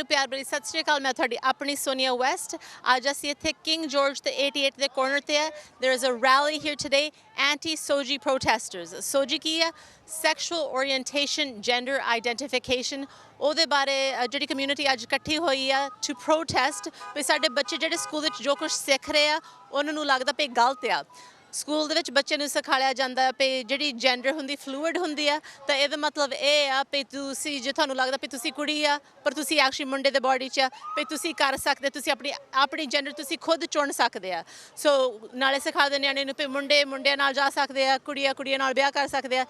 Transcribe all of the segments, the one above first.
ਨੂੰ ਪਿਆਰ ਭਰੀ ਸਤਿ ਸ਼੍ਰੀ ਅਕਾਲ। ਮੈਂ ਤੁਹਾਡੀ ਆਪਣੀ ਸੋਨੀਆ ਵੈਸਟ। ਅੱਜ ਅਸੀਂ ਇੱਥੇ ਕਿੰਗ ਜਾਰਜ ਤੇ 88 ਦੇ ਕੋਰਨਰ ਤੇ ਹੈ। There is a rally here today, anti-SOGI protesters. SOGI ਕੀ ਹੈ? Sexual orientation, gender identification. ਉਹਦੇ ਬਾਰੇ ਜਿਹੜੀ ਕਮਿਊਨਿਟੀ ਅੱਜ ਇਕੱਠੀ ਹੋਈ ਆ to protest ਵੀ ਸਾਡੇ ਬੱਚੇ ਜਿਹੜੇ ਸਕੂਲ ਵਿੱਚ ਜੋ ਕੁਝ ਸਿੱਖ ਰਹੇ ਆ ਉਹਨਾਂ ਨੂੰ ਲੱਗਦਾ ਪਈ ਗਲਤ ਆ। ਸਕੂਲ ਦੇ ਵਿੱਚ ਬੱਚੇ ਨੂੰ ਸਿਖਾਇਆ ਜਾਂਦਾ ਪਈ ਜਿਹੜੀ ਜੈਂਡਰ ਹੁੰਦੀ ਫਲੂਇਡ ਹੁੰਦੀ ਆ ਤਾਂ ਇਹਦਾ ਮਤਲਬ ਇਹ ਆ ਵੀ ਤੁਸੀਂ ਜੇ ਤੁਹਾਨੂੰ ਲੱਗਦਾ ਵੀ ਤੁਸੀਂ ਕੁੜੀ ਆ ਪਰ ਤੁਸੀਂ ਐਕਚੁਅਲੀ ਮੁੰਡੇ ਦੇ ਬਾਡੀ 'ਚ ਆ ਵੀ ਤੁਸੀਂ ਕਰ ਸਕਦੇ ਤੁਸੀਂ ਆਪਣੀ ਜੈਂਡਰ ਤੁਸੀਂ ਖੁਦ ਚੁਣ ਸਕਦੇ ਆ। ਸੋ ਨਾਲੇ ਸਿਖਾਉਂਦੇ ਨਿਆਣੇ ਨੂੰ ਵੀ ਮੁੰਡਿਆਂ ਨਾਲ ਜਾ ਸਕਦੇ ਆ ਕੁੜੀਆਂ ਨਾਲ ਵਿਆਹ ਕਰ ਸਕਦੇ ਆ।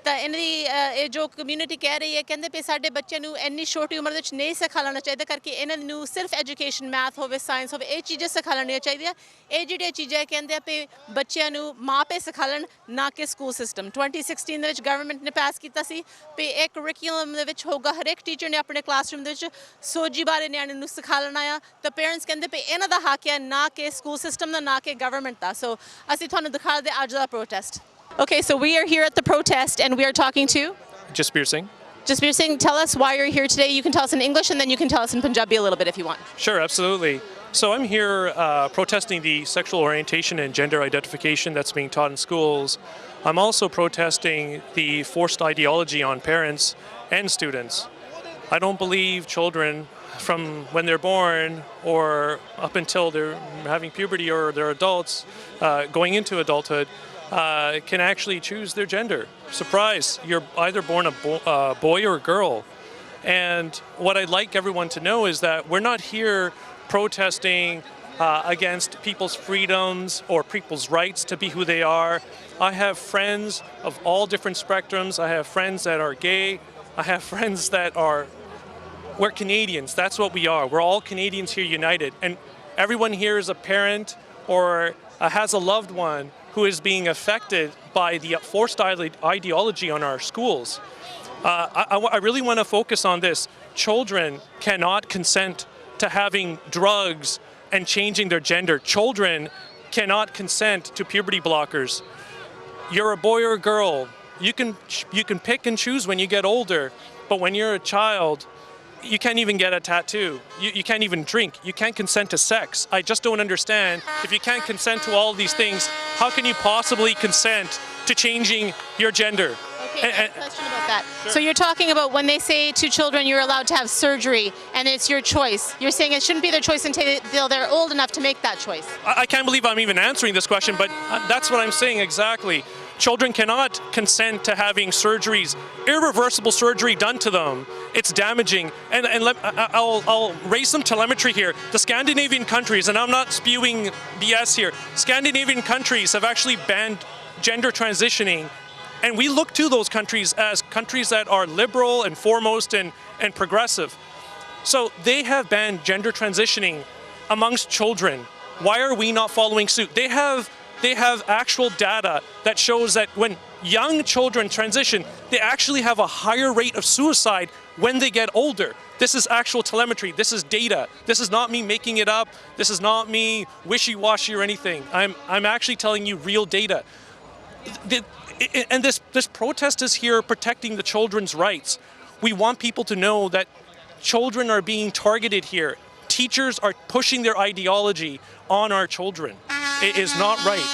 ਤਾਂ ਇਹਨਾਂ ਦੀ ਇਹ ਜੋ ਕਮਿਊਨਿਟੀ ਕਹਿ ਰਹੀ ਹੈ ਕਹਿੰਦੇ ਵੀ ਸਾਡੇ ਬੱਚਿਆਂ ਨੂੰ ਇੰਨੀ ਛੋਟੀ ਉਮਰ ਵਿੱਚ ਨਹੀਂ ਸਿਖਾ ਲੈਣਾ ਚਾਹੀਦਾ ਕਰਕੇ ਇਹਨਾਂ ਨੂੰ ਸਿਰਫ ਐਜੂਕੇਸ਼ਨ ਮੈਥ ਹੋਵੇ ਸਾਇੰਸ ਹੋਵੇ ਇਹ ਚੀਜ਼ਾਂ ਸਿਖਾ ਲੈਣੀਆਂ ਚਾਹੀਦੀਆਂ। ਇਹ ਜਿਹੜੀਆਂ ਚੀਜ਼ਾਂ ਕਹਿੰਦੇ ਆ ਵੀ ਬੱਚਿਆਂ ਨੂੰ ਮਾਪੇ ਸਿਖਾ ਲੈਣ ਨਾ ਕਿ ਸਕੂਲ ਸਿਸਟਮ। 2016 ਦੇ ਵਿੱਚ ਗਵਰਨਮੈਂਟ ਨੇ ਪਾਸ ਕੀਤਾ ਸੀ ਵੀ ਇਹ ਕਰਿਕੂਲਮ ਦੇ ਵਿੱਚ ਹੋਊਗਾ ਹਰੇਕ ਟੀਚਰ ਨੇ ਆਪਣੇ ਕਲਾਸਰੂਮ ਦੇ ਵਿੱਚ SOGI ਬਾਰੇ ਨਿਆਣੇ ਨੂੰ ਸਿਖਾ ਲੈਣਾ ਆ। ਤਾਂ ਪੇਰੈਂਟਸ ਕਹਿੰਦੇ ਵੀ ਇਹਨਾਂ ਦਾ ਹੱਕ ਹੈ ਨਾ ਕਿ ਸਕੂਲ ਸਿਸਟਮ ਦਾ ਨਾ ਕਿ ਗਵਰਨਮੈਂਟ ਦਾ। ਸੋ ਅਸੀਂ ਤੁਹਾਨੂੰ ਦਿਖਾ ਦੇ ਅੱਜ ਦਾ protest. Okay, so we are here at the protest and we are talking to Jasbir Singh. Jasbir Singh, tell us why you're here today. You can tell us in English and then you can tell us in Punjabi a little bit if you want. Sure, absolutely. So I'm here protesting the sexual orientation and gender identification that's being taught in schools. I'm also protesting the forced ideology on parents and students. I don't believe children from when they're born or up until they're having puberty or they're adults going into adulthood can actually choose their gender. Surprise, you're either born a boy or a girl. And what I'd like everyone to know is that we're not here protesting against people's freedoms or people's rights to be who they are. I have friends of all different spectrums. I have friends that are gay. I have friends that are, we're Canadians, that's what we are. We're all Canadians here united. And everyone here is a parent or has a loved one who is being affected by the forced ideology on our schools. I really want to focus on this. Children cannot consent to having drugs and changing their gender. Children cannot consent to puberty blockers. You're a boy or a girl. You can pick and choose when you get older, but when you're a child, you can't even get a tattoo. You can't even drink. You can't consent to sex. I just don't understand. If you can't consent to all these things, how can you possibly consent to changing your gender? Okay, I have a question about that. Sure. So you're talking about when they say to children you're allowed to have surgery and it's your choice. You're saying it shouldn't be their choice until they're old enough to make that choice. I can't believe I'm even answering this question, but that's what I'm saying exactly. Children cannot consent to having surgeries, irreversible surgery done to them. It's damaging. And I'll raise some telemetry here. The Scandinavian countries, and I'm not spewing BS here, Scandinavian countries have actually banned gender transitioning. And we look to those countries as countries that are liberal and foremost and progressive. So they have banned gender transitioning amongst children. Why are we not following suit? They have actual data that shows that when young children transition, they actually have a higher rate of suicide when they get older. This is actual telemetry. This is data. This is not me making it up. This is not me wishy-washy or anything. I'm actually telling you real data. And this protest is here protecting the children's rights. We want people to know that children are being targeted here. Teachers are pushing their ideology on our children. It is not right.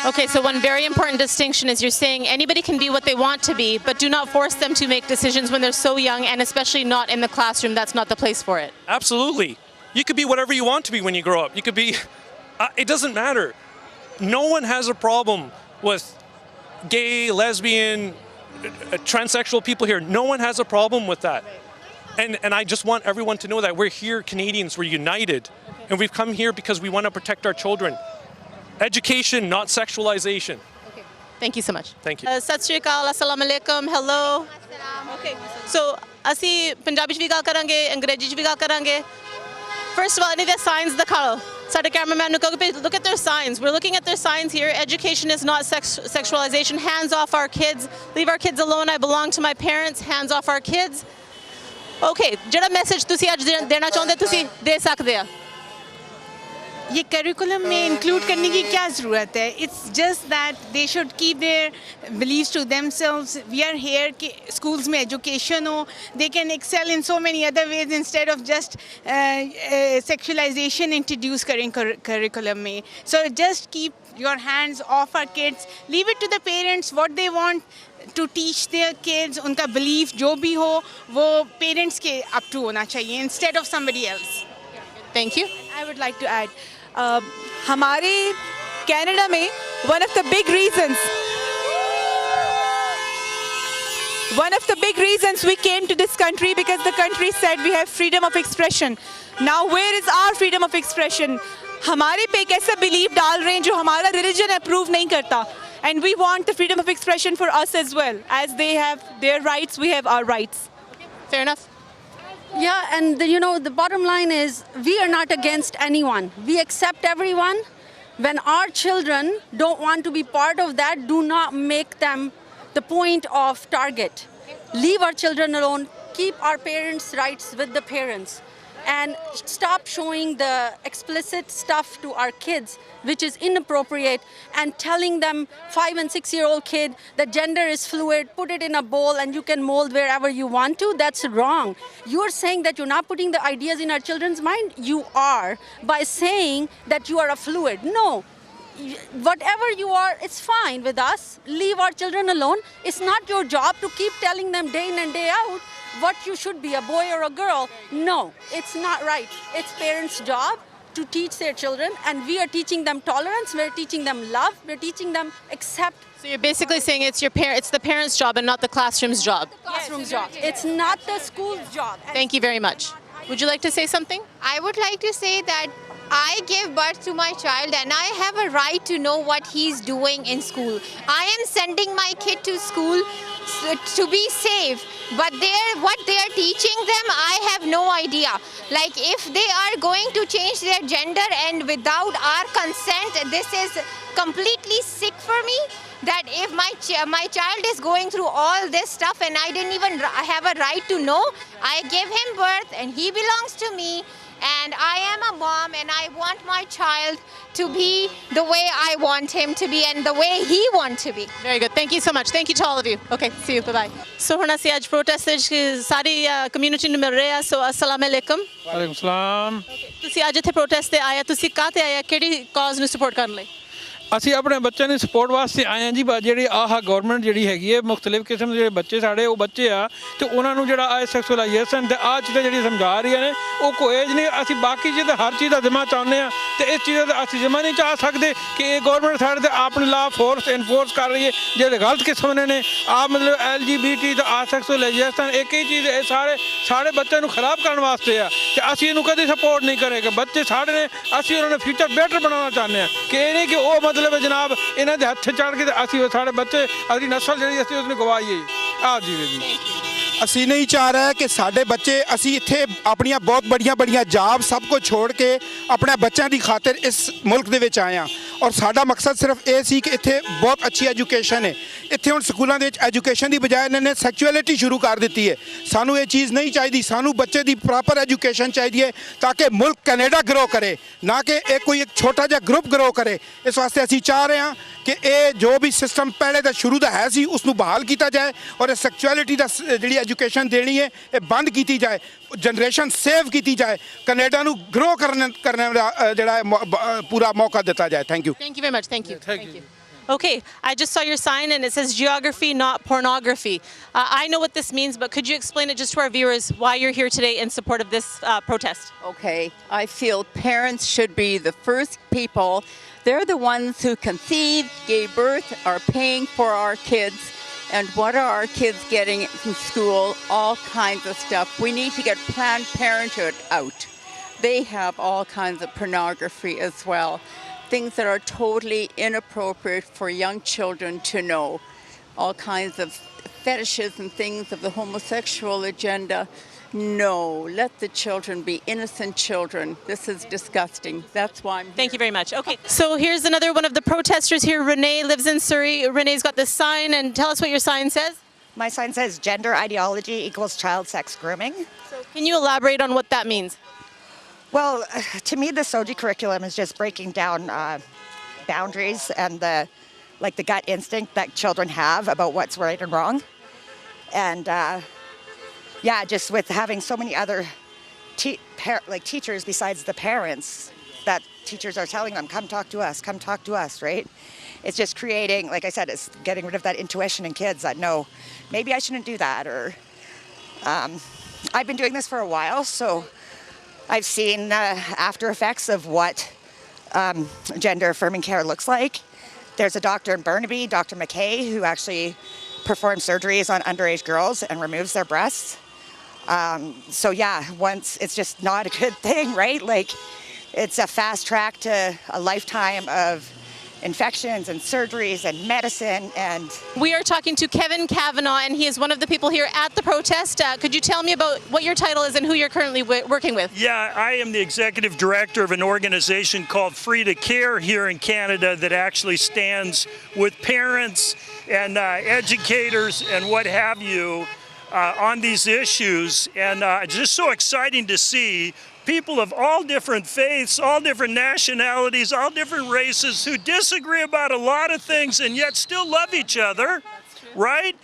Okay, so one very important distinction is you're saying anybody can be what they want to be, but do not force them to make decisions when they're so young, and especially not in the classroom. That's not the place for it. Absolutely. You could be whatever you want to be when you grow up. You could be, it doesn't matter. No one has a problem with gay, lesbian, transsexual people here. No one has a problem with that. And I just want everyone to know that we're here, Canadians, we're united. And we've come here because we want to protect our children. Education, not sexualization. Okay. Thank you so much. Thank you. Sat Shri Akal, Assalamu alaikum, hello. Okay. So, ਅਸੀਂ ਪੰਜਾਬੀ 'ਚ ਵੀ ਗੱਲ ਕਰਾਂਗੇ, ਅੰਗਰੇਜ਼ੀ 'ਚ ਵੀ ਗੱਲ ਕਰਾਂਗੇ. First of all, any of the signs ਦਿਖਾਓ. ਸਾਡੇ cameraman ਨੂੰ ਕਹੋ look at their signs. We're looking at their signs here. Education is not sexualization. Hands off our kids. Leave our kids alone. I belong to my parents. Hands off our kids. Okay, ਜਿਹੜਾ message ਤੁਸੀਂ ਅੱਜ ਦੇਣਾ ਚਾਹੁੰਦੇ ਤੁਸੀਂ ਦੇ ਸਕਦੇ ਆ. ये करिकुलम में इंक्लूड करने की क्या ज़रूरत है? It's just that they should keep their believes to themselves. We are here कि स्कूल्स में एजुकेशन हो, they can excel in so many other ways instead of just sexualization introduce करें करिकुलम में. So just keep your hands off our kids, leave it to the parents what they want to teach their kids. उनका belief जो भी हो वो parents के up to होना चाहिए instead of somebody else. Thank you. I would like to add, हमारे Canada में one of the big reasons we came to this country because the country said we have freedom of expression. Now where is our freedom of expression? हमारे पे एक ऐसा believe डाल रहे हैं जो हमारा रिलीजन अप्रूव नहीं करता. And we want the freedom of expression for us as well. As they have their rights, we have our rights. Fair enough. Yeah, and the bottom line is we are not against anyone. We accept everyone. When our children don't want to be part of that, do not make them the point of target. Leave our children alone. Keep our parents' rights with the parents. And stop showing the explicit stuff to our kids, which is inappropriate, and telling them 5- and 6-year-old kid that gender is fluid, put it in a bowl and you can mold wherever you want to. That's wrong. You're saying that you're not putting the ideas in our children's mind. You are, by saying that you are a fluid. No. Whatever you are, it's fine with us. Leave our children alone. It's not your job to keep telling them day in and day out what you should be, a boy or a girl. No, it's not right. It's parents' job to teach their children, and we are teaching them tolerance, we're teaching them love, we're teaching them accept. So you're basically saying it's it's the parents' job and not the classroom's job. Classroom's job. It's not the school's job. Thank you very much. Would you like to say something? I would like to say that I give birth to my child and I have a right to know what he's doing in school. I am sending my kid to school to be safe, but what they are teaching them, I have no idea. Like if they are going to change their gender and without our consent, this is completely sick for me. That if my child is going through all this stuff and I didn't even have a right to know, I gave him birth and he belongs to me. And I am a mom and I want my child to be the way I want him to be and the way he wants to be. Very good. Thank you so much. Thank you to all of you. Okay, see you. Bye-bye. So ਹੁਣ ਅਸੀਂ ਅੱਜ protest ਵਿੱਚ ਸਾਰੀ community ਨੂੰ ਮਿਲ ਰਹੇ ਆ. ਸੋ अस्सलाम वालेकुम. ਵਾਲੇਕੁਮ ਸਲਾਮ. ਤੁਸੀਂ ਅੱਜ ਇੱਥੇ ਪ੍ਰੋਟੈਸਟ ਤੇ ਆਏ, ਤੁਸੀਂ ਕਾਹਤੇ ਆਏ, ਕਿਹੜੀ ਕਾਜ਼ ਨੂੰ ਸਪੋਰਟ ਕਰਨ ਲਈ? ਅਸੀਂ ਆਪਣੇ ਬੱਚਿਆਂ ਦੀ ਸਪੋਰਟ ਵਾਸਤੇ ਆਏ ਹਾਂ ਜੀ. ਜਿਹੜੀ ਗਵਰਨਮੈਂਟ ਜਿਹੜੀ ਹੈਗੀ ਹੈ ਮੁxtਲਿਫ ਕਿਸਮ ਦੇ ਜਿਹੜੇ ਬੱਚੇ ਸਾਡੇ ਉਹ ਬੱਚੇ ਆ ਤੇ ਉਹਨਾਂ ਨੂੰ ਜਿਹੜਾ ਆ ਸੈਕਸੁਅਲਾਈਜੇਸ਼ਨ ਤੇ ਆਹ ਚੀਜ਼ਾਂ ਜਿਹੜੀ ਸਮਝਾ ਰਹੀਆਂ ਨੇ ਉਹ ਕੋਈ ਏਜ ਨਹੀਂ. ਅਸੀਂ ਬਾਕੀ ਚੀਜ਼ ਹਰ ਚੀਜ਼ ਦਾ ਜ਼ਿੰਮਾ ਚਾਹੁੰਦੇ ਹਾਂ ਤੇ ਇਸ ਚੀਜ਼ ਦਾ ਅਸੀਂ ਜ਼ਿੰਮਾ ਨਹੀਂ ਚਾਹ ਸਕਦੇ ਕਿ ਇਹ ਗਵਰਨਮੈਂਟ ਸਾਡੇ ਤੇ ਆਪਣੀ ਲਾ ਫੋਰਸ ਇਨਫੋਰਸ ਕਰ ਰਹੀ ਹੈ ਜਿਹੜੇ ਗਲਤ ਕਿਸਮ ਦੇ ਨੇ. ਆ ਮਤਲਬ LGBT ਤੇ ਆ ਸੈਕਸੁਅਲਾਈਜੇਸ਼ਨ ਇੱਕ ਹੀ ਚੀਜ਼ ਇਹ ਸਾਰੇ ਬੱਚਿਆਂ ਨੂੰ ਖਰਾਬ ਕਰਨ ਵਾਸਤੇ ਆ ਤੇ ਅਸੀਂ ਇਹਨੂੰ ਕਦੇ ਸਪੋਰਟ ਨਹੀਂ ਕਰਾਂਗੇ. ਬੱਚੇ ਸਾਡੇ ਨੇ, ਅਸੀਂ ਉਹਨਾਂ ਦਾ ਫਿਊਚਰ ਬੈਟਰ ਬਣਾਉਣਾ ਚਾਹੁੰਦੇ ਹਾਂ ਕਿ ਇਹ ਨਹੀਂ ਕਿ ਉਹ ਮਤਲਬ ਜਨਾਬ ਇਹਨਾਂ ਦੇ ਹੱਥ ਚੜ੍ਹ ਕੇ ਅਸੀਂ ਸਾਡੇ ਬੱਚੇ ਅਗਲੀ ਨਸਲ ਜਿਹੜੀ ਅਸੀਂ ਉਸਨੂੰ ਗਵਾਈਏ. ਆਹ ਜੀ ਅਸੀਂ ਨਹੀਂ ਚਾਹ ਰਹੇ ਕਿ ਸਾਡੇ ਬੱਚੇ, ਅਸੀਂ ਇੱਥੇ ਆਪਣੀਆਂ ਬਹੁਤ ਬੜੀਆਂ ਜਾਬ ਸਭ ਕੁਝ ਛੋੜ ਕੇ ਆਪਣੇ ਬੱਚਿਆਂ ਦੀ ਖਾਤਰ ਇਸ ਮੁਲਕ ਦੇ ਵਿੱਚ ਆਏ ਹਾਂ ਔਰ ਸਾਡਾ ਮਕਸਦ ਸਿਰਫ ਇਹ ਸੀ ਕਿ ਇੱਥੇ ਬਹੁਤ ਅੱਛੀ ਐਜੂਕੇਸ਼ਨ ਹੈ. ਇੱਥੇ ਹੁਣ ਸਕੂਲਾਂ ਦੇ ਵਿੱਚ ਐਜੂਕੇਸ਼ਨ ਦੀ ਬਜਾਏ ਇਹਨਾਂ ਨੇ ਸੈਕਚੁਅਲਿਟੀ ਸ਼ੁਰੂ ਕਰ ਦਿੱਤੀ ਹੈ. ਸਾਨੂੰ ਇਹ ਚੀਜ਼ ਨਹੀਂ ਚਾਹੀਦੀ. ਸਾਨੂੰ ਬੱਚੇ ਦੀ ਪ੍ਰੋਪਰ ਐਜੂਕੇਸ਼ਨ ਚਾਹੀਦੀ ਹੈ ਤਾਂ ਕਿ ਮੁਲਕ ਕੈਨੇਡਾ ਗਰੋ ਕਰੇ, ਨਾ ਕਿ ਇਹ ਕੋਈ ਇੱਕ ਛੋਟਾ ਜਿਹਾ ਗਰੁੱਪ ਗਰੋ ਕਰੇ. ਇਸ ਵਾਸਤੇ ਅਸੀਂ ਚਾਹ ਰਹੇ ਹਾਂ ਕਿ ਇਹ ਜੋ ਵੀ ਸਿਸਟਮ ਪਹਿਲੇ ਦਾ ਸ਼ੁਰੂ ਦਾ ਹੈ ਸੀ ਉਸ ਨੂੰ ਬਹਾਲ ਕੀਤਾ ਜਾਏ ਔਰ ਇਹ ਸੈਕਚੁਅਲਿਟੀ ਦਾ ਜਿਹੜੀ ਐਜੂਕੇਸ਼ਨ ਦੇਣੀ ਹੈ ਇਹ ਬੰਦ ਕੀਤੀ ਜਾਏ, ਜਨਰੇਸ਼ਨ ਸੇਵ ਕੀਤੀ ਜਾਏ, ਕੈਨੇਡਾ ਨੂੰ ਗਰੋ ਕਰਨ ਦਾ ਜਿਹੜਾ ਪੂਰਾ ਮੌਕਾ ਦਿੱਤਾ ਜਾਏ. Thank you. Thank you very much. Thank you. Thank you. Okay, I just saw your sign and it says geography, not pornography. I know what this means, but could you explain it just to our viewers why you're here today in support of this protest? Okay, I feel parents should be the first people. They're the ones who conceived, gave birth, are paying for our kids. And what are our kids getting in school? All kinds of stuff. We need to get Planned Parenthood out. They have all kinds of pornography as well. Things that are totally inappropriate for young children to know. All kinds of fetishes and things of the homosexual agenda. No, let the children be innocent children. This is disgusting. That's why I'm here. Thank you very much. Okay, so here's another one of the protesters here. Renee lives in Surrey. Renee's got this sign, and tell us what your sign says. My sign says gender ideology equals child sex grooming. So can you elaborate on what that means? Well, to me, the SOGI curriculum is just breaking down boundaries and the gut instinct that children have about what's right and wrong. And just with having so many other teachers besides the parents, that teachers are telling them, come talk to us, right? It's just creating, like I said, it's getting rid of that intuition in kids that, no, maybe I shouldn't do that. Or I've been doing this for a while, so I've seen after effects of what gender affirming care looks like. There's a doctor in Burnaby, Dr. McKay, who actually performs surgeries on underage girls and removes their breasts. Once it's just not a good thing, right? Like, it's a fast track to a lifetime of infections and surgeries and medicine. And we are talking to Kevin Kavanagh, and he is one of the people here at the protest. Could you tell me about what your title is and who you're currently working with? Yeah, I am the executive director of an organization called Free to Care here in Canada that actually stands with parents and educators and what have you on these issues. And it's just so exciting to see people of all different faiths, all different nationalities, all different races who disagree about a lot of things and yet still love each other, right?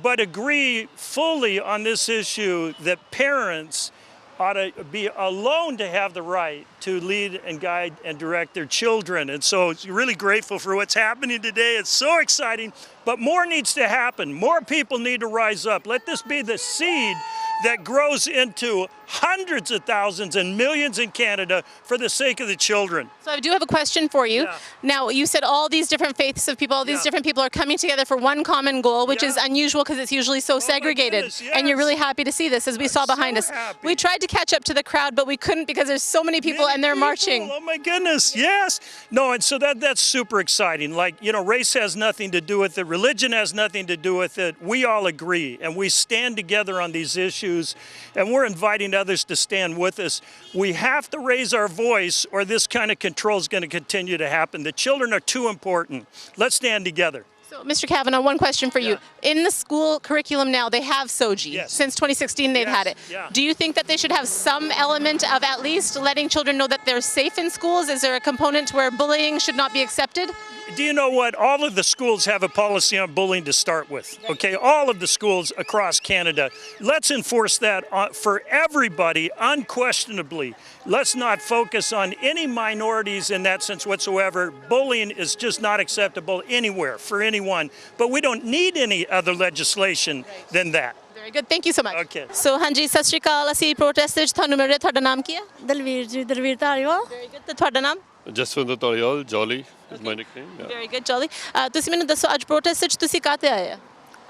But agree fully on this issue that parents ought to be alone to have the right to lead and guide and direct their children. And so it's really grateful for what's happening today. It's so exciting, but more needs to happen. More people need to rise up. Let this be the seed that grows into hundreds of thousands and millions in Canada for the sake of the children. So I do have a question for you. Yeah. Now, you said all these different faiths of people, all these different people are coming together for one common goal, which is unusual because it's usually so segregated. Goodness, And you're really happy to see this, as we saw behind us. happy. We tried to catch up to the crowd, but we couldn't because there's so many people and they're marching. Oh my goodness, yes. No, and so that's super exciting. Like, you know, race has nothing to do with it. Religion has nothing to do with it. We all agree and we stand together on these issues, and we're inviting others to stand with us. We have to raise our voice or this kind of control is going to continue to happen. The children are too important. Let's stand together. So, Mr. Kavanagh, one question for you. In the school curriculum now, they have SOGI. Yes. Since 2016, they've had it. Yeah. Do you think that they should have some element of at least letting children know that they're safe in schools? Is there a component where bullying should not be accepted? Do you know what? All of the schools have a policy on bullying to start with, okay? All of the schools across Canada. Let's enforce that for everybody, unquestionably. Let's not focus on any minorities in that sense whatsoever. Bullying is just not acceptable anywhere for anyone. But we don't need any other legislation than that. Very good. Thank you so much. Okay. So, ਹਾਂਜੀ ਸਤਿ ਸ਼੍ਰੀ ਅਕਾਲ ਅਸੀਂ protest ਵਿੱਚ ਤੁਹਾਨੂੰ ਮਿਲ ਰਹੇ ਤੁਹਾਡਾ ਨਾਮ ਕੀ ਹੈ? Dalvir Dhaliwal Very good. ਤੇ ਤੁਹਾਡਾ ਨਾਮ? Jaswinder Dhaliwal Jolly is my nickname. Very good, Jolly. ਤੁਸੀਂ ਮੈਨੂੰ ਦੱਸੋ ਅੱਜ ਪ੍ਰੋਟੈਸਟ ਵਿੱਚ ਤੁਸੀਂ ਕਾਹਤੇ ਆਏ ਆ?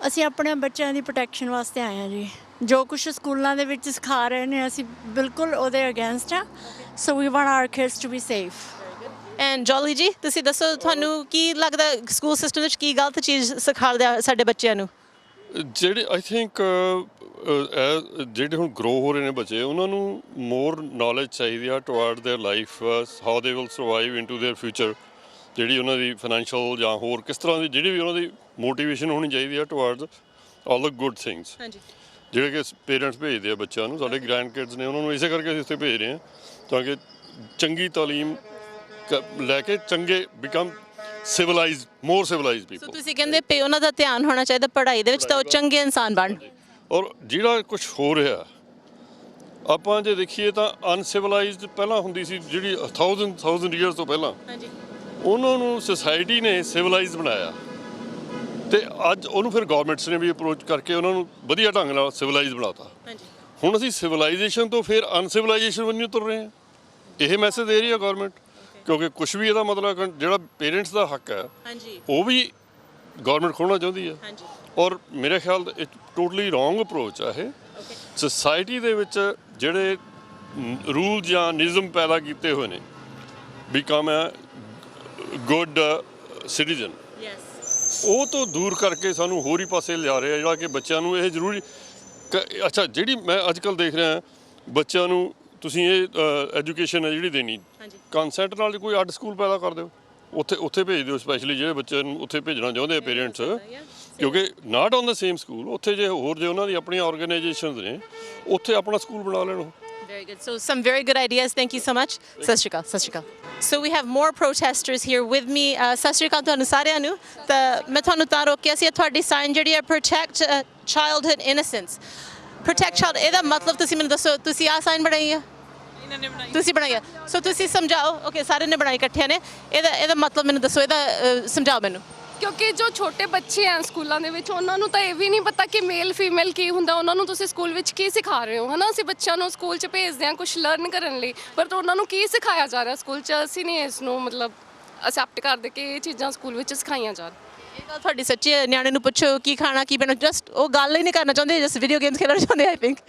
ਅਸੀਂ ਆਪਣੇ ਬੱਚਿਆਂ ਦੀ ਪ੍ਰੋਟੈਕਸ਼ਨ ਵਾਸਤੇ ਆਏ ਹਾਂ ਜੀ ਜੋ ਕੁਝ ਸਕੂਲਾਂ ਦੇ ਵਿੱਚ ਸਿਖਾ ਰਹੇ ਨੇ ਅਸੀਂ ਬਿਲਕੁਲ ਉਹਦੇ ਅਗੇਂਸਟ ਆ so we want our kids to be safe and jolly ਜੀ ਤੁਸੀਂ ਦੱਸੋ ਤੁਹਾਨੂੰ ਕੀ ਲੱਗਦਾ ਸਕੂਲ ਸਿਸਟਮ ਵਿੱਚ ਕੀ ਗਲਤ ਚੀਜ਼ ਸਿਖਾਉਂਦੇ ਆ ਸਾਡੇ ਬੱਚਿਆਂ ਨੂੰ? ਜਿਹੜੇ ਆਈ ਥਿੰਕ ਜਿਹੜੇ ਹੁਣ ਗਰੋ ਹੋ ਰਹੇ ਨੇ ਬੱਚੇ ਉਹਨਾਂ ਨੂੰ ਮੋਰ ਨੌਲੇਜ ਚਾਹੀਦੀ ਆ toward their life how they will survive into their future ਜਿਹੜੀ ਉਹਨਾਂ ਦੀ ਫਾਈਨੈਂਸ਼ੀਅਲ ਜਾਂ ਹੋਰ ਕਿਸ ਤਰ੍ਹਾਂ ਦੀ ਜਿਹੜੀ ਵੀ ਉਹਨਾਂ ਦੀ ਮੋਟੀਵੇਸ਼ਨ ਹੋਣੀ ਚਾਹੀਦੀ ਆ ਟੁਵਾਰਡਸ ਆਲ ਦ ਗੁੱਡ ਥਿੰਗਸ ਜਿਹੜੇ ਕਿ ਪੇਰੈਂਟਸ ਭੇਜਦੇ ਆ ਬੱਚਿਆਂ ਨੂੰ ਸਾਡੇ ਗ੍ਰੈਂਡ ਕਿਡਸ ਨੇ ਉਹਨਾਂ ਨੂੰ ਇਸੇ ਕਰਕੇ ਅਸੀਂ ਇੱਥੇ ਭੇਜ ਰਹੇ ਹਾਂ ਤਾਂ ਕਿ ਚੰਗੀ ਤਾਲੀਮ ਲੈ ਕੇ ਚੰਗੇ ਬਿਕਮ ਸਿਵਲਾਈਜ਼ਡ ਮੋਰ ਸਿਵਲਾਈਜ਼ਡ ਪੀਪਲ। ਸੋ ਤੁਸੀਂ ਕਹਿੰਦੇ ਪੇ ਉਹਨਾਂ ਦਾ ਧਿਆਨ ਹੋਣਾ ਚਾਹੀਦਾ ਪੜ੍ਹਾਈ ਦੇ ਵਿੱਚ ਤਾਂ ਉਹ ਚੰਗੇ ਇਨਸਾਨ ਬਣਨ। ਔਰ ਜਿਹੜਾ ਕੁਝ ਹੋ ਰਿਹਾ ਆਪਾਂ ਜੇ ਦੇਖੀਏ ਤਾਂ ਅਨਸਿਵਲਾਈਜ਼ਡ ਪਹਿਲਾਂ ਹੁੰਦੀ ਸੀ ਜਿਹੜੀ 1000 ਇਅਰਸ ਤੋਂ ਪਹਿਲਾਂ ਉਹਨਾਂ ਨੂੰ ਸੋਸਾਇਟੀ ਨੇ ਸਿਵਲਾਈਜ਼ ਬਣਾਇਆ ਤੇ ਅੱਜ ਉਹਨੂੰ ਫਿਰ ਗਵਰਨਮੈਂਟਸ ਨੇ ਵੀ ਅਪਰੋਚ ਕਰਕੇ ਉਹਨਾਂ ਨੂੰ ਵਧੀਆ ਢੰਗ ਨਾਲ ਸਿਵਲਾਈਜ਼ ਬਣਾਤਾ। ਹੁਣ ਅਸੀਂ ਸਿਵਲਾਈਜੇਸ਼ਨ ਤੋਂ ਫਿਰ ਅਨਸਿਵਲਾਈਜੇਸ਼ਨ ਵੱਲ ਤੁਰ ਰਹੇ ਹਾਂ। ਇਹ ਮੈਸੇਜ ਦੇ ਰਹੀ ਹੈ ਗਵਰਨਮੈਂਟ ਕਿਉਂਕਿ ਕੁਛ ਵੀ ਇਹਦਾ ਮਤਲਬ ਜਿਹੜਾ ਪੇਰੈਂਟਸ ਦਾ ਹੱਕ ਹੈ ਉਹ ਵੀ ਗਵਰਨਮੈਂਟ ਖੋਲ੍ਹਣਾ ਚਾਹੁੰਦੀ ਹੈ ਔਰ ਮੇਰੇ ਖਿਆਲ ਇਹ ਟੋਟਲੀ ਰੋਂਗ ਅਪਰੋਚ ਆ ਇਹ ਸੋਸਾਇਟੀ ਦੇ ਵਿੱਚ ਜਿਹੜੇ ਰੂਲ ਜਾਂ ਨਿਯਮ ਪੈਦਾ ਕੀਤੇ ਹੋਏ ਨੇ ਬਿਕਮ ਅ ਗੁੱਡ ਸਿਟੀਜ਼ਨ ਉਹ ਤੋਂ ਦੂਰ ਕਰਕੇ ਸਾਨੂੰ ਹੋਰ ਹੀ ਪਾਸੇ ਲਿਆ ਰਿਹਾ ਜਿਹੜਾ ਕਿ ਬੱਚਿਆਂ ਨੂੰ ਇਹ ਜ਼ਰੂਰੀ ਅੱਛਾ ਜਿਹੜੀ ਮੈਂ ਅੱਜ ਕੱਲ੍ਹ ਦੇਖ ਰਿਹਾ ਬੱਚਿਆਂ ਨੂੰ ਤੁਸੀਂ ਇਹ ਐਜੂਕੇਸ਼ਨ ਹੈ ਜਿਹੜੀ ਦੇਣੀ ਕਨਸੈਂਟ ਨਾਲ ਕੋਈ ਅੱਡ ਸਕੂਲ ਪੈਦਾ ਕਰ ਦਿਓ ਉੱਥੇ ਭੇਜ ਦਿਓ ਸਪੈਸ਼ਲੀ ਜਿਹੜੇ ਬੱਚੇ ਨੂੰ ਉੱਥੇ ਭੇਜਣਾ ਚਾਹੁੰਦੇ ਆ ਪੇਰੈਂਟਸ ਕਿਉਂਕਿ ਨਾਟ ਔਨ ਦਾ ਸੇਮ ਸਕੂਲ ਉੱਥੇ ਜੇ ਹੋਰ ਜੇ ਉਹਨਾਂ ਦੀ ਆਪਣੀਆਂ ਆਰਗੇਨਾਈਜੇਸ਼ਨਸ ਨੇ ਉੱਥੇ ਆਪਣਾ ਸਕੂਲ ਬਣਾ ਲੈਣ Very good. So some very good ideas. Thank you so much. Sat Shri Akal. Sat Shri Akal. So we have more protesters here with me. Sat Shri Akal ਤੁਹਾਨੂੰ ਸਾਰਿਆਂ ਨੂੰ ਤਾਂ ਮੈਂ ਤੁਹਾਨੂੰ ਤਾਂ ਰੋਕਿਆ ਸੀ ਤੁਹਾਡੀ ਸਾਈਨ ਜਿਹੜੀ ਹੈ protect childhood innocence. Protect child ਇਹਦਾ ਮਤਲਬ ਤੁਸੀਂ ਮੈਨੂੰ ਦੱਸੋ ਤੁਸੀਂ ਆਹ ਸਾਈਨ ਬਣਾਈ ਆ ਤੁਸੀਂ ਬਣਾਈ ਆ ਸੋ ਤੁਸੀਂ ਸਮਝਾਓ ਓਕੇ ਸਾਰੇ ਨੇ ਬਣਾਈ ਇਕੱਠਿਆਂ ਨੇ ਇਹਦਾ ਮਤਲਬ ਮੈਨੂੰ ਦੱਸੋ ਇਹਦਾ ਸਮਝਾਓ ਮੈਨੂੰ ਕਿਉਂਕਿ ਜੋ ਛੋਟੇ ਬੱਚੇ ਆ ਸਕੂਲਾਂ ਦੇ ਵਿੱਚ ਉਹਨਾਂ ਨੂੰ ਤਾਂ ਇਹ ਵੀ ਨਹੀਂ ਪਤਾ ਕਿ ਮੇਲ ਫੀਮੇਲ ਕੀ ਹੁੰਦਾ ਉਹਨਾਂ ਨੂੰ ਤੁਸੀਂ ਸਕੂਲ ਵਿੱਚ ਕੀ ਸਿਖਾ ਰਹੇ ਹੋ ਹਨਾ ਅਸੀਂ ਬੱਚਿਆਂ ਨੂੰ ਸਕੂਲ 'ਚ ਭੇਜਦੇ ਹਾਂ ਕੁਝ ਲਰਨ ਕਰਨ ਲਈ ਪਰ ਉਹਨਾਂ ਨੂੰ ਕੀ ਸਿਖਾਇਆ ਜਾ ਰਿਹਾ ਸਕੂਲ 'ਚ ਅਸੀਂ ਨਹੀਂ ਇਸ ਨੂੰ ਮਤਲਬ ਅਸੈਪਟ ਕਰਦੇ ਕਿ ਇਹ ਚੀਜ਼ਾਂ ਸਕੂਲ ਵਿੱਚ ਸਿਖਾਈਆਂ ਜਾਣ ਇਹ ਗੱਲ ਤੁਹਾਡੀ ਸੱਚੀ ਹੈ ਨਿਆਣੇ ਨੂੰ ਪੁੱਛੋ ਕੀ ਖਾਣਾ ਕੀ ਪੀਣਾ ਜਸਟ ਉਹ ਗੱਲ ਹੀ ਨਹੀਂ ਕਰਨਾ ਚਾਹੁੰਦੇ ਜਸਟ ਵੀਡੀਓ ਗੇਮਸ ਖੇਡਣਾ ਚਾਹੁੰਦੇ ਆਈ ਥਿੰਕ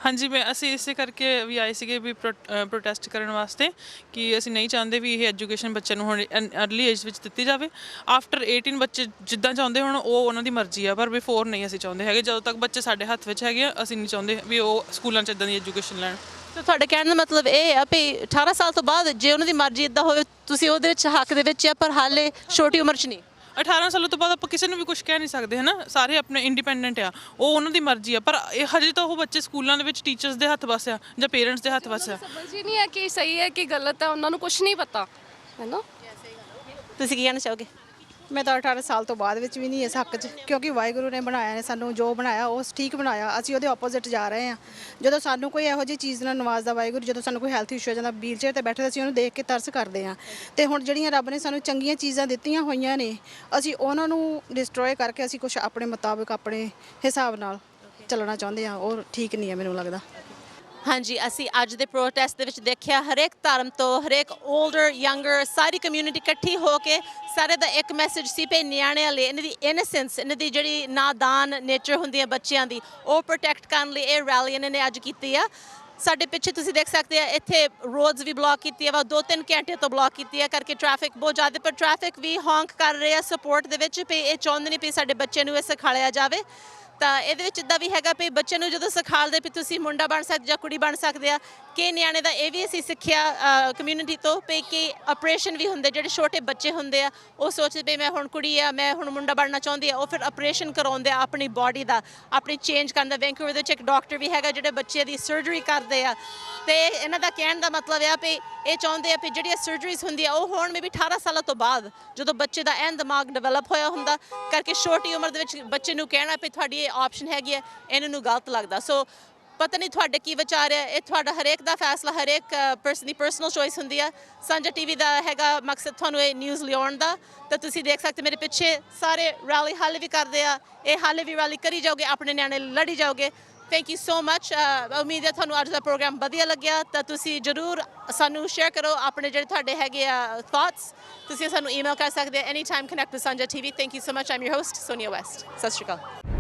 ਹਾਂਜੀ ਮੈਂ ਅਸੀਂ ਇਸੇ ਕਰਕੇ ਵੀ ਆਏ ਸੀਗੇ ਵੀ ਪ੍ਰੋਟੈਸਟ ਕਰਨ ਵਾਸਤੇ ਕਿ ਅਸੀਂ ਨਹੀਂ ਚਾਹੁੰਦੇ ਵੀ ਇਹ ਐਜੂਕੇਸ਼ਨ ਬੱਚਿਆਂ ਨੂੰ ਹੁਣ ਅਰਲੀ ਏਜ ਵਿੱਚ ਦਿੱਤੀ ਜਾਵੇ ਆਫਟਰ 18 ਬੱਚੇ ਜਿੱਦਾਂ ਚਾਹੁੰਦੇ ਹੁਣ ਉਹ ਉਹਨਾਂ ਦੀ ਮਰਜ਼ੀ ਆ ਪਰ ਬਿਫੋਰ ਨਹੀਂ ਅਸੀਂ ਚਾਹੁੰਦੇ ਹੈਗੇ ਜਦੋਂ ਤੱਕ ਬੱਚੇ ਸਾਡੇ ਹੱਥ ਵਿੱਚ ਹੈਗੇ ਆ ਅਸੀਂ ਨਹੀਂ ਚਾਹੁੰਦੇ ਵੀ ਉਹ ਸਕੂਲਾਂ 'ਚ ਇੱਦਾਂ ਦੀ ਐਜੂਕੇਸ਼ਨ ਲੈਣ ਤਾਂ ਤੁਹਾਡੇ ਕਹਿਣ ਦਾ ਮਤਲਬ ਇਹ ਆ ਵੀ 18 ਸਾਲ ਤੋਂ ਬਾਅਦ ਜੇ ਉਹਨਾਂ ਦੀ ਮਰਜ਼ੀ ਇੱਦਾਂ ਹੋਵੇ ਤੁਸੀਂ ਉਹਦੇ ਵਿੱਚ ਹੱਕ ਦੇ ਵਿੱਚ ਆ ਪਰ ਹਾਲੇ ਛੋਟੀ ਉਮਰ 'ਚ ਨਹੀਂ 18 ਸਾਲਾਂ ਤੋਂ ਬਾਅਦ ਆਪਾਂ ਕਿਸੇ ਨੂੰ ਵੀ ਕੁਝ ਕਹਿ ਨਹੀਂ ਸਕਦੇ ਹੈ ਨਾ ਸਾਰੇ ਆਪਣੇ ਇੰਡੀਪੈਂਡੈਂਟ ਆ ਉਹ ਉਹਨਾਂ ਦੀ ਮਰਜ਼ੀ ਆ ਪਰ ਇਹ ਹਜੇ ਤਾਂ ਉਹ ਬੱਚੇ ਸਕੂਲਾਂ ਦੇ ਵਿੱਚ ਟੀਚਰਸ ਦੇ ਹੱਥ ਵਸ ਆ ਜਾਂ ਪੇਰੈਂਟਸ ਦੇ ਹੱਥ ਵਸ ਆ ਸਮਝ ਹੀ ਨਹੀਂ ਹੈ ਕਿ ਸਹੀ ਹੈ ਕਿ ਗਲਤ ਹੈ ਉਹਨਾਂ ਨੂੰ ਕੁਝ ਨਹੀਂ ਪਤਾ ਹੈ ਨਾ ਤੁਸੀਂ ਕੀ ਕਹਿਣਾ ਚਾਹੋਗੇ ਮੈਂ ਤਾਂ 18 ਸਾਲ ਤੋਂ ਬਾਅਦ ਵਿੱਚ ਵੀ ਨਹੀਂ ਇਸ ਹੱਕ 'ਚ ਕਿਉਂਕਿ ਵਾਹਿਗੁਰੂ ਨੇ ਬਣਾਇਆ ਨੇ ਸਾਨੂੰ ਜੋ ਬਣਾਇਆ ਉਹ ਠੀਕ ਬਣਾਇਆ ਅਸੀਂ ਉਹਦੇ ਆਪੋਜ਼ਿਟ ਜਾ ਰਹੇ ਹਾਂ ਜਦੋਂ ਸਾਨੂੰ ਕੋਈ ਇਹੋ ਜਿਹੀ ਚੀਜ਼ ਨਾਲ ਨਵਾਜ਼ਦਾ ਵਾਹਿਗੁਰੂ ਜਦੋਂ ਸਾਨੂੰ ਕੋਈ ਹੈਲਥ ਇਸ਼ੂ ਹੋ ਜਾਂਦਾ ਵੀਲ ਚੇਅਰ 'ਤੇ ਬੈਠੇ ਅਸੀਂ ਉਹਨੂੰ ਦੇਖ ਕੇ ਤਰਸ ਕਰਦੇ ਹਾਂ ਅਤੇ ਹੁਣ ਜਿਹੜੀਆਂ ਰੱਬ ਨੇ ਸਾਨੂੰ ਚੰਗੀਆਂ ਚੀਜ਼ਾਂ ਦਿੱਤੀਆਂ ਹੋਈਆਂ ਨੇ ਅਸੀਂ ਉਹਨਾਂ ਨੂੰ ਡਿਸਟਰੋਏ ਕਰਕੇ ਅਸੀਂ ਕੁਛ ਆਪਣੇ ਮੁਤਾਬਿਕ ਆਪਣੇ ਹਿਸਾਬ ਨਾਲ ਚੱਲਣਾ ਚਾਹੁੰਦੇ ਹਾਂ ਉਹ ਠੀਕ ਨਹੀਂ ਹੈ ਮੈਨੂੰ ਲੱਗਦਾ ਹਾਂਜੀ ਅਸੀਂ ਅੱਜ ਦੇ ਪ੍ਰੋਟੈਸਟ ਦੇ ਵਿੱਚ ਦੇਖਿਆ ਹਰੇਕ ਧਰਮ ਤੋਂ ਹਰੇਕ 올ਡਰ ਯੰਗਰ ਸਾਰੀ ਕਮਿਊਨਿਟੀ ਇਕੱਠੀ ਹੋ ਕੇ ਸਾਰੇ ਦਾ ਇੱਕ ਮੈਸੇਜ ਸੀ ਪੇ ਨਿਆਣਿਆਂ ਲਈ ਇਹਨਾਂ ਦੀ ਇਨੋਸੈਂਸ ਇਹਨਾਂ ਦੀ ਜਿਹੜੀ ਨਾਦਾਨ ਨੇਚਰ ਹੁੰਦੀ ਹੈ ਬੱਚਿਆਂ ਦੀ ਉਹ ਪ੍ਰੋਟੈਕਟ ਕਰਨ ਲਈ ਇਹ ਰੈਲੀ ਇਹਨਾਂ ਨੇ ਅੱਜ ਕੀਤੀ ਆ ਸਾਡੇ ਪਿੱਛੇ ਤੁਸੀਂ ਦੇਖ ਸਕਦੇ ਆ ਇੱਥੇ ਰੋਡਸ ਵੀ ਬਲੌਕ ਕੀਤੀ ਆ ਵਾ 2-3 ਘੰਟੇ ਤੋਂ ਬਲੌਕ ਕੀਤੀ ਆ ਕਰਕੇ ਟ੍ਰੈਫਿਕ ਬਹੁਤ ਜ਼ਿਆਦਾ ਪਰ ਟ੍ਰੈਫਿਕ ਵੀ ਹੌਂਕ ਕਰ ਰਿਹਾ ਸਪੋਰਟ ਦੇ ਵਿੱਚ ਵੀ ਇਹ ਚਾਹੁੰਦੇ ਨਹੀਂ ਵੀ ਸਾਡੇ ਬੱਚੇ ਨੂੰ ਇਹ ਸਿਖਾਇਆ ਜਾਵੇ ਤਾਂ ਇਹਦੇ ਵਿੱਚ ਇੱਦਾਂ ਵੀ ਹੈਗਾ ਵੀ ਬੱਚੇ ਨੂੰ ਜਦੋਂ ਸਿਖਾਲਦੇ ਵੀ ਤੁਸੀਂ ਮੁੰਡਾ ਬਣ ਸਕਦੇ ਜਾਂ ਕੁੜੀ ਬਣ ਸਕਦੇ ਆ ਕਿ ਨਿਆਣੇ ਦਾ ਇਹ ਵੀ ਅਸੀਂ ਸਿੱਖਿਆ ਕਮਿਊਨਿਟੀ ਤੋਂ ਵੀ ਕਿ ਆਪਰੇਸ਼ਨ ਵੀ ਹੁੰਦੇ ਜਿਹੜੇ ਛੋਟੇ ਬੱਚੇ ਹੁੰਦੇ ਆ ਉਹ ਸੋਚਦੇ ਵੀ ਮੈਂ ਹੁਣ ਕੁੜੀ ਆ ਮੈਂ ਹੁਣ ਮੁੰਡਾ ਬਣਨਾ ਚਾਹੁੰਦੀ ਆ ਉਹ ਫਿਰ ਆਪਰੇਸ਼ਨ ਕਰਾਉਂਦੇ ਆ ਆਪਣੀ ਬਾਡੀ ਦਾ ਆਪਣੀ ਚੇਂਜ ਕਰਨ ਦਾ ਵੈਂਕੂਵਰ ਦੇ ਵਿੱਚ ਇੱਕ ਡਾਕਟਰ ਵੀ ਹੈਗਾ ਜਿਹੜੇ ਬੱਚੇ ਦੀ ਸਰਜਰੀ ਕਰਦੇ ਆ ਤੇ ਇਹਨਾਂ ਦਾ ਕਹਿਣ ਦਾ ਮਤਲਬ ਆ ਵੀ ਇਹ ਚਾਹੁੰਦੇ ਆ ਵੀ ਜਿਹੜੀਆਂ ਸਰਜਰੀਜ਼ ਹੁੰਦੀਆਂ ਉਹ ਹੋਣ ਮੇਬੀ 18 ਸਾਲਾਂ ਤੋਂ ਬਾਅਦ ਜਦੋਂ ਬੱਚੇ ਦਾ ਐਨ ਦਿਮਾਗ ਡਿਵੈਲਪ ਹੋਇਆ ਹੁੰਦਾ ਕਰਕੇ ਛੋਟੀ ਉਮਰ ਦੇ ਵਿੱਚ ਬੱਚੇ ਨੂੰ ਕਹਿਣਾ ਵੀ ਤੁਹਾਡੀ ਇਹ ਆਪਸ਼ਨ ਹੈਗੀ ਹੈ ਇਹਨਾਂ ਨੂੰ ਗਲਤ ਲੱਗਦਾ ਸੋ ਪਤਾ ਨਹੀਂ ਤੁਹਾਡੇ ਕੀ ਵਿਚਾਰ ਹੈ ਇਹ ਤੁਹਾਡਾ ਹਰੇਕ ਦਾ ਫੈਸਲਾ ਹਰੇਕ ਪਰਸਨ ਦੀ ਪਰਸਨਲ ਚੋਇਸ ਹੁੰਦੀ ਆ ਸਾਂਝਾ ਟੀਵੀ ਦਾ ਹੈਗਾ ਮਕਸਦ ਤੁਹਾਨੂੰ ਇਹ ਨਿਊਜ਼ ਲਿਆਉਣ ਦਾ ਤਾਂ ਤੁਸੀਂ ਦੇਖ ਸਕਦੇ ਮੇਰੇ ਪਿੱਛੇ ਸਾਰੇ ਰੈਲੀ ਹਾਲੇ ਵੀ ਕਰਦੇ ਆ ਇਹ ਹਾਲੇ ਵੀ ਰੈਲੀ ਕਰੀ ਜਾਓਗੇ ਆਪਣੇ ਨਿਆਣੇ ਲੜੀ ਜਾਓਗੇ ਥੈਂਕ ਯੂ ਸੋ ਮਚ ਉਮੀਦ ਹੈ ਤੁਹਾਨੂੰ ਅੱਜ ਦਾ ਪ੍ਰੋਗਰਾਮ ਵਧੀਆ ਲੱਗਿਆ ਤਾਂ ਤੁਸੀਂ ਜ਼ਰੂਰ ਸਾਨੂੰ ਸ਼ੇਅਰ ਕਰੋ ਆਪਣੇ ਜਿਹੜੇ ਤੁਹਾਡੇ ਹੈਗੇ ਆ ਥਾਟਸ ਤੁਸੀਂ ਸਾਨੂੰ ਈਮੇਲ ਕਰ ਸਕਦੇ any time connect with Sanjha TV thank you so much Aam your host Sonia West ਸਤਿ ਸ਼੍ਰੀ ਅਕਾਲ